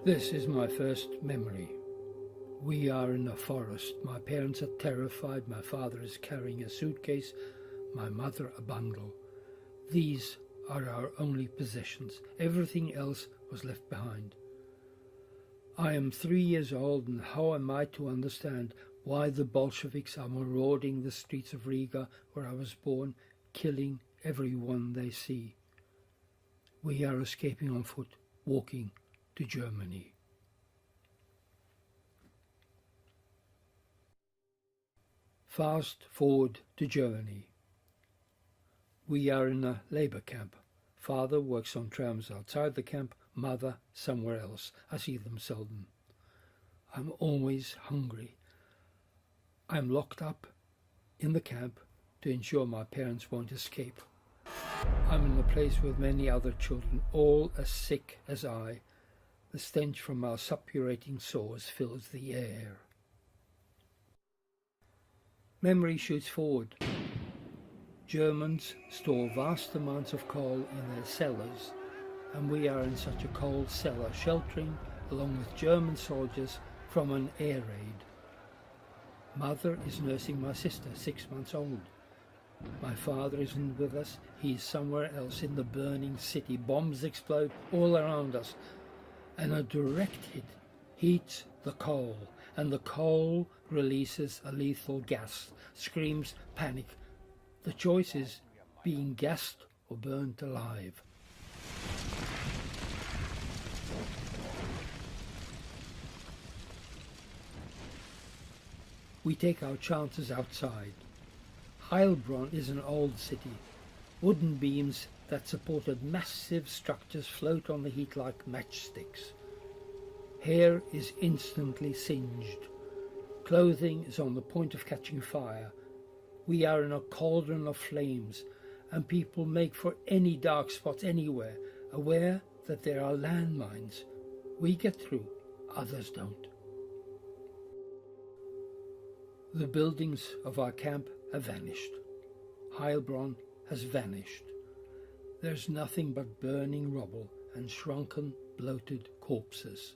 This is my first memory. We are in a forest. My parents are terrified. My father is carrying a suitcase, my mother a bundle. These are our only possessions. Everything else was left behind. I am 3 years old, and how am I to understand why the Bolsheviks are marauding the streets of Riga, where I was born, killing everyone they see? We are escaping on foot, walking to Germany. Fast forward to Germany. We are in a labour camp. Father works on trams outside the camp, mother somewhere else. I see them seldom. I'm always hungry. I'm locked up in the camp to ensure my parents won't escape. I'm in a place with many other children, all as sick as I. The stench from our suppurating sores fills the air. Memory shoots forward. Germans store vast amounts of coal in their cellars, and we are in such a cold cellar, sheltering along with German soldiers from an air raid. Mother is nursing my sister, 6 months old. My father isn't with us. He's somewhere else in the burning city. Bombs explode all around us, and a direct hit heats the coal, and the coal releases a lethal gas. Screams, panic. The choice is being gassed or burnt alive. We take our chances outside. Heilbronn is an old city. Wooden beams that supported massive structures float on the heat like matchsticks. Hair is instantly singed. Clothing is on the point of catching fire. We are in a cauldron of flames, and people make for any dark spots anywhere, aware that there are landmines. We get through, others don't. The buildings of our camp have vanished. Heilbronn has vanished. There's nothing but burning rubble and shrunken, bloated corpses.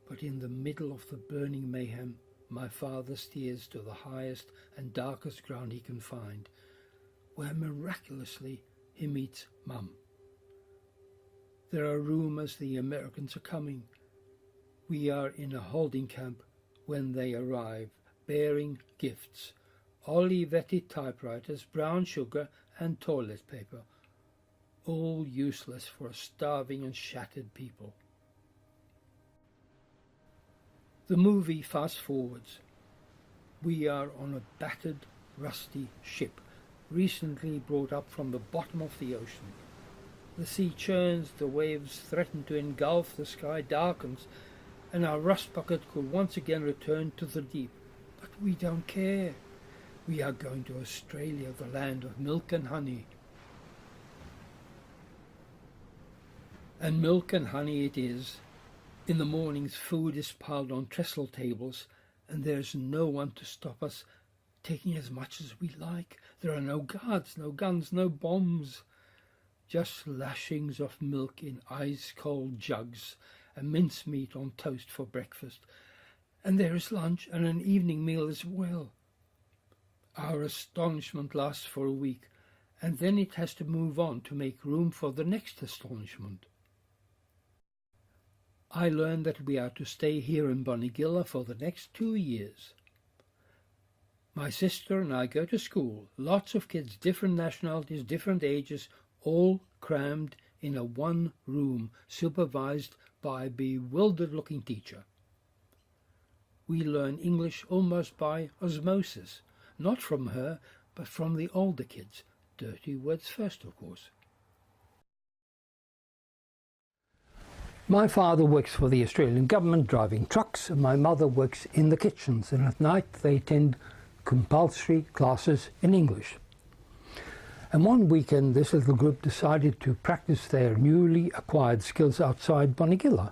But in the middle of the burning mayhem, my father steers to the highest and darkest ground he can find, where miraculously he meets Mum. There are rumours the Americans are coming. We are in a holding camp when they arrive, bearing gifts: Olivetti typewriters, brown sugar and toilet paper, all useless for a starving and shattered people. The movie fast forwards. We are on a battered, rusty ship, recently brought up from the bottom of the ocean. The sea churns, the waves threaten to engulf, the sky darkens, and our rust bucket could once again return to the deep. But we don't care. We are going to Australia, the land of milk and honey. And milk and honey it is. In the mornings, food is piled on trestle tables, and there's no one to stop us taking as much as we like. There are no guards, no guns, no bombs. Just lashings of milk in ice-cold jugs, and mincemeat on toast for breakfast. And there is lunch and an evening meal as well. Our astonishment lasts for a week, and then it has to move on to make room for the next astonishment. I learned that we are to stay here in Bonegilla for the next 2 years. My sister and I go to school, lots of kids, different nationalities, different ages, all crammed in a one room, supervised by a bewildered-looking teacher. We learn English almost by osmosis, not from her, but from the older kids. Dirty words first, of course. My father works for the Australian government driving trucks, and my mother works in the kitchens, and at night they attend compulsory classes in English. And one weekend this little group decided to practice their newly acquired skills outside Bonegilla.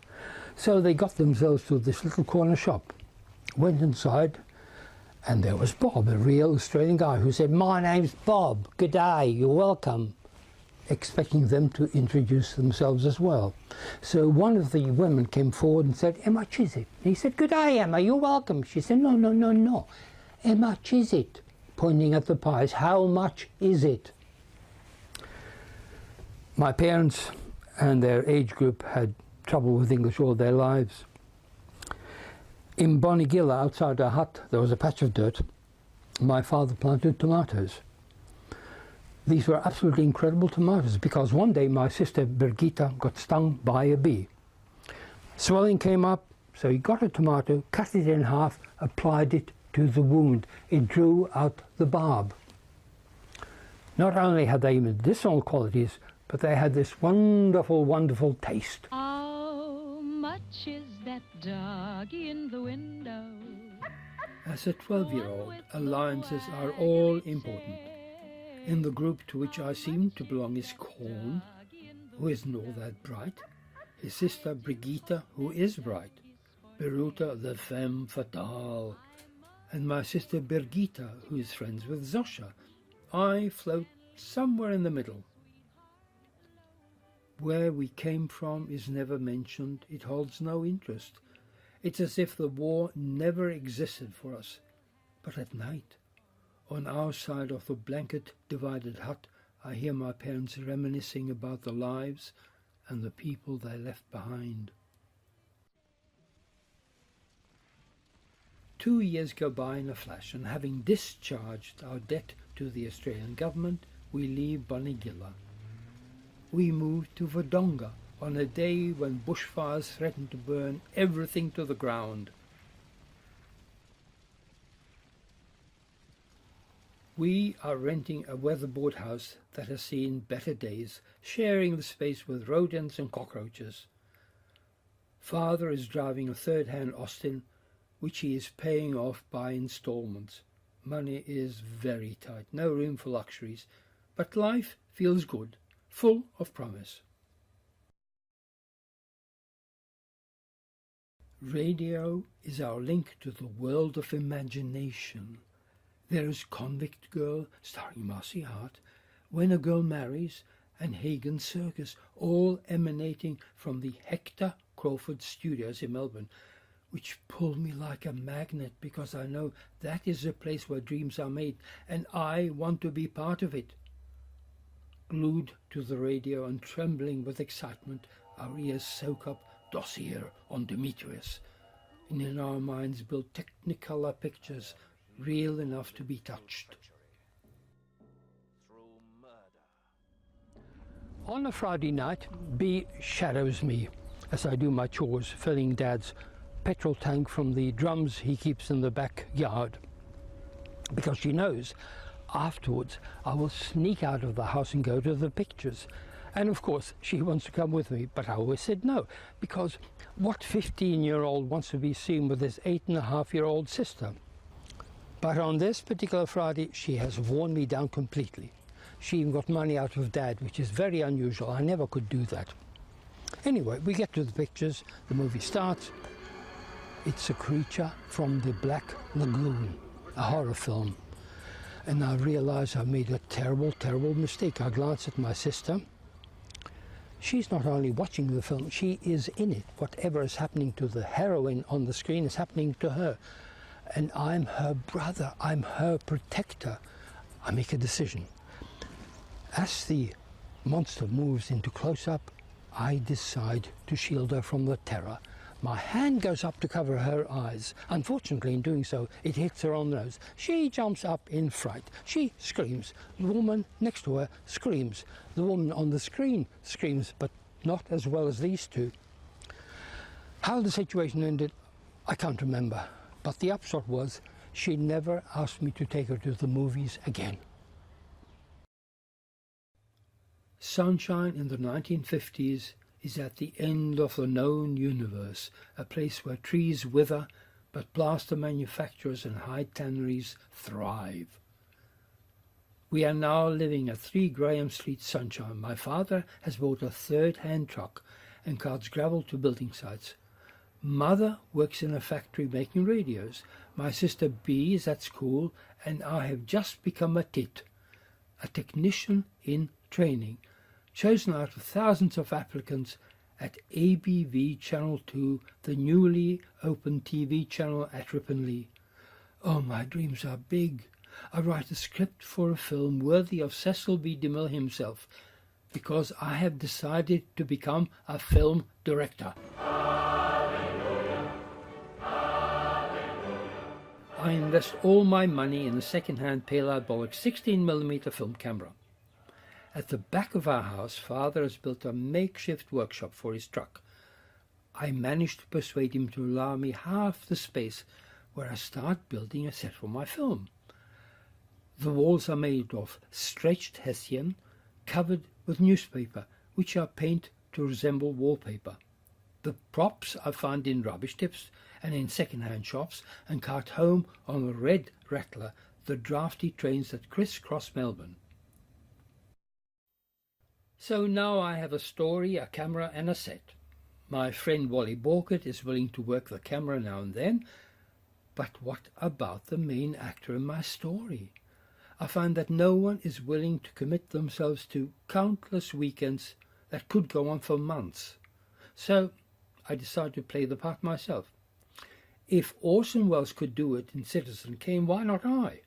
So they got themselves to this little corner shop, went inside, and there was Bob, a real Australian guy, who said, "My name's Bob, good day, you're welcome." expecting them to introduce themselves as well. So one of the women came forward and said, "Emma Chiswick." He said, "Good day, Emma, you're welcome." She said, "No, no, no, no. Emma Chiswick," pointing at the pies. "How much is it?" My parents and their age group had trouble with English all their lives. In Bonegilla, outside our hut, there was a patch of dirt. My father planted tomatoes. These were absolutely incredible tomatoes because one day my sister Birgitta got stung by a bee. Swelling came up, so he got a tomato, cut it in half, applied it to the wound. It drew out the barb. Not only had they medicinal qualities, but they had this wonderful, wonderful taste. How much is that dog in the window? As a 12-year-old, alliances are all important. In the group to which I seem to belong is Korn, who isn't all that bright, his sister Brigitte, who is bright, Beruta, the femme fatale, and my sister Birgitta, who is friends with Zosha. I float somewhere in the middle. Where we came from is never mentioned. It holds no interest. It's as if the war never existed for us. But at night, on our side of the blanket-divided hut, I hear my parents reminiscing about the lives and the people they left behind. 2 years go by in a flash, and having discharged our debt to the Australian government, we leave Bonegilla. We move to Wodonga on a day when bushfires threaten to burn everything to the ground. We are renting a weatherboard house that has seen better days, sharing the space with rodents and cockroaches. Father is driving a third-hand Austin, which he is paying off by installments. Money is very tight, no room for luxuries, but life feels good, full of promise. Radio is our link to the world of imagination. There is Convict Girl, starring Marcy Hart, When a Girl Marries, and Hagen Circus, all emanating from the Hector Crawford Studios in Melbourne, which pull me like a magnet because I know that is a place where dreams are made, and I want to be part of it. Glued to the radio and trembling with excitement, our ears soak up Dossier on Demetrius, and in our minds build technicolor pictures real enough to be touched. On a Friday night, B shadows me as I do my chores, filling Dad's petrol tank from the drums he keeps in the backyard, because she knows afterwards I will sneak out of the house and go to the pictures. And of course she wants to come with me, but I always said no, because what 15-year-old wants to be seen with his 8.5-year-old sister? But on this particular Friday, she has worn me down completely. She even got money out of Dad, which is very unusual. I never could do that. Anyway, we get to the pictures, the movie starts. It's A Creature from the Black Lagoon, a horror film. And I realize I made a terrible, terrible mistake. I glance at my sister. She's not only watching the film, she is in it. Whatever is happening to the heroine on the screen is happening to her. And I'm her brother, I'm her protector. I make a decision. As the monster moves into close-up, I decide to shield her from the terror. My hand goes up to cover her eyes. Unfortunately, in doing so, it hits her on the nose. She jumps up in fright. She screams. The woman next to her screams. The woman on the screen screams, but not as well as these two. How the situation ended, I can't remember. But the upshot was, she never asked me to take her to the movies again. Sunshine in the 1950s is at the end of the known universe, a place where trees wither, but plaster manufacturers and high tanneries thrive. We are now living at 3 Graham Street, Sunshine. My father has bought a third-hand truck and carts gravel to building sites. Mother works in a factory making radios. My sister B is at school, and I have just become a TIT, a technician in training. chosen out of thousands of applicants at ABV Channel 2, the newly opened TV channel at Ripponlea. Oh, my dreams are big. I write a script for a film worthy of Cecil B. DeMille himself, because I have decided to become a film director. I invest all my money in a second-hand Palard Bollock 16mm film camera. At the back of our house, Father has built a makeshift workshop for his truck. I managed to persuade him to allow me half the space where I start building a set for my film. The walls are made of stretched hessian, covered with newspaper, which I paint to resemble wallpaper. The props I find in rubbish tips and in second-hand shops, and cart home on the red Rattler, the drafty trains that criss-cross Melbourne. So now I have a story, a camera and a set. My friend Wally Borkett is willing to work the camera now and then, but what about the main actor in my story? I find that no one is willing to commit themselves to countless weekends that could go on for months. So I decided to play the part myself. If Orson Welles could do it in Citizen Kane, why not I?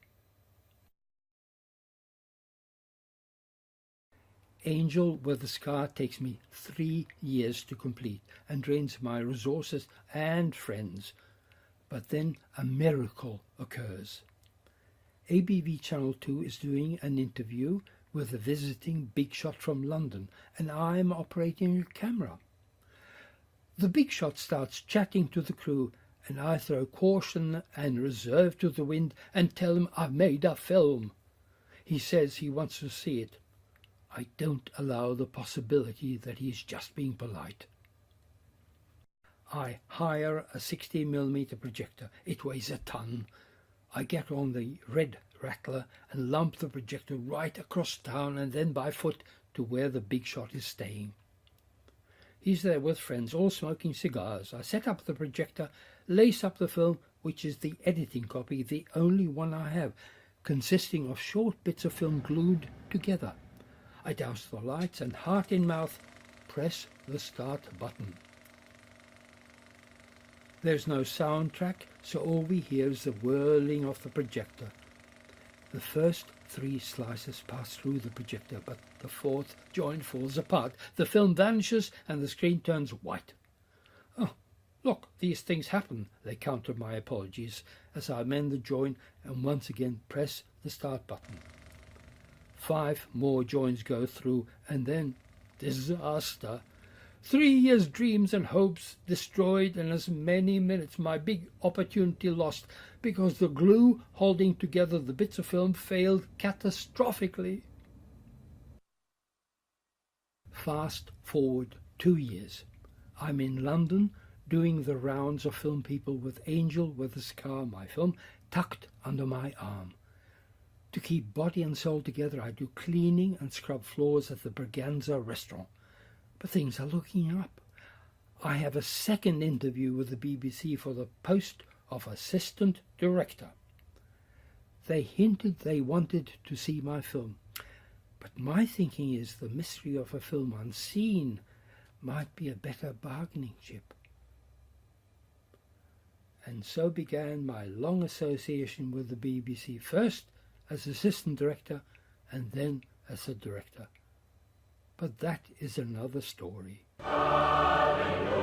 Angel with the Scar takes me 3 years to complete and drains my resources and friends. But then a miracle occurs. ABV Channel 2 is doing an interview with a visiting big shot from London, and I am operating a camera. The big shot starts chatting to the crew, and I throw caution and reserve to the wind and tell him I've made a film. He says he wants to see it. I don't allow the possibility that he's just being polite. I hire a 16mm projector. It weighs a ton. I get on the red Rattler and lump the projector right across town and then by foot to where the big shot is staying. He's there with friends, all smoking cigars. I set up the projector, lace up the film, which is the editing copy, the only one I have, consisting of short bits of film glued together. I douse the lights and, heart in mouth, press the start button. There's no soundtrack, so all we hear is the whirling of the projector. The first 3 slices pass through the projector, but the 4th joint falls apart. The film vanishes and the screen turns white. Oh, look, these things happen, they counter my apologies as I mend the joint and once again press the start button. 5 more joints go through and then disaster. 3 years' dreams and hopes destroyed, and as many minutes my big opportunity lost because the glue holding together the bits of film failed catastrophically. Fast forward 2 years. I'm in London doing the rounds of film people with Angel with the Scar, my film, tucked under my arm. To keep body and soul together, I do cleaning and scrub floors at the Braganza restaurant. But things are looking up. I have a second interview with the BBC for the post of assistant director. They hinted they wanted to see my film, but my thinking is the mystery of a film unseen might be a better bargaining chip. And so began my long association with the BBC, first as assistant director and then as a director. But that is another story. Hallelujah.